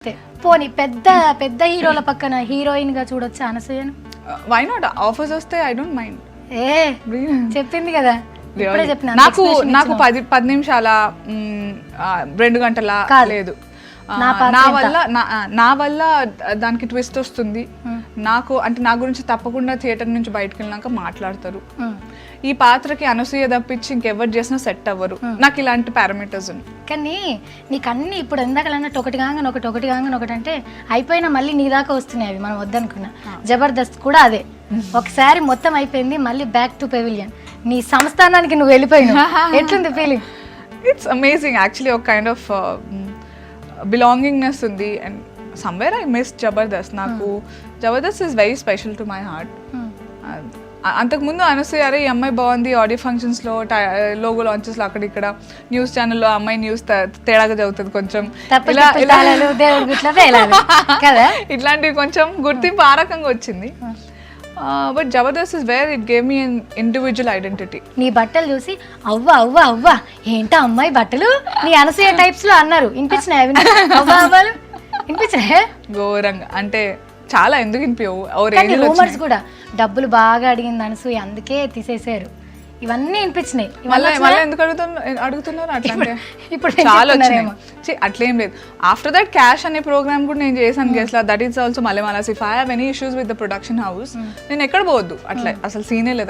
పోనీ పెద్ద పెద్ద హీరోల పక్కన హీరోయిన్ గా చూడొచ్చా అనసూయను? Why not? ఆఫర్స్ వస్తే ఐ డోంట్ మైండ్. ఏ చెప్పింది కదా, ఇప్పుడే చెప్పిన. నాకు 10 నిమిషాల 2 గంటల లేదు. నా వల్ల దానికి ట్విస్ట్ వస్తుంది. నాకు అంటే నా గురించి తప్పకుండా థియేటర్ నుంచి బయటకు వెళ్ళినాక మాట్లాడతారు. ఈ పాత్రకి అనసూయ తప్పించి ఇంకెవరు చేసినా సెట్ అవ్వరు. నాకు ఇలాంటి పారామీటర్స్ ఉన్నాయి. కానీ నీకు అన్ని ఇప్పుడు ఎందాకలన్నట్టు ఒకటి కాగానే ఒకటి అంటే అయిపోయినా మళ్ళీ నీ దాకా వస్తున్నాయి అవి, మనం వద్దనుకున్నా. జబర్దస్త్ కూడా అదే, ఒకసారి మొత్తం అయిపోయింది, మళ్ళీ బ్యాక్ టు పెవిలియన్. నీ సంస్థానానికి నువ్వు వెళ్ళిపోయినా ఎట్లుంది ఫీలింగ్? It's amazing actually. ఒక కైండ్ ఆఫ్ బిలాంగింగ్నెస్ ఉంది. And somewhere I miss Jabardasth. నాకు Jabardasth is very special to my heart. అంతకుముందు అనసూయ అరే ఈ అమ్మాయి బాగుంది, ఆడియో ఫంక్షన్స్లో లోగో లాంచెస్లో అక్కడ ఇక్కడ న్యూస్ ఛానల్లో అమ్మాయి న్యూస్ తేడాగా చదువుతుంది కొంచెం, ఇట్లాంటివి కొంచెం గుర్తింపు ఆ రకంగా వచ్చింది. But Jabardasth is where it gave me an individual identity. నీ బట్టలు చూసి అవ్వ అవ్వ అవ్వ ఏంటా అమ్మాయి బట్టలు నీ అనసూయ టైప్స్ లో అన్నారు, వినిపించినాయి అవ్వాలి వినిపించినాయి ఘోరంగా. అంటే చాలా ఎందుకు వినిపించవు. రూమర్స్ కూడా డబ్బులు బాగా అడిగింది అనసూయ అందుకే తీసేసారు, ఇవన్నీ వినిపించినాయి. మళ్ళీ ఎందుకు అడుగుతున్నారు అట్లా? అంటే ఇప్పుడు చాలా వచ్చినాయి. అట్లేం లేదు. ఆఫ్టర్ దట్ క్యాష్ అనే ప్రోగ్రామ్ కూడా నేను చేశాను గెస్ట్లా. దట్ ఈస్ ఆల్సో మళ్ళీ if I have any issues with the production house నేను ఎక్కడ పోవద్దు, అట్లా అసలు సీనే లేదు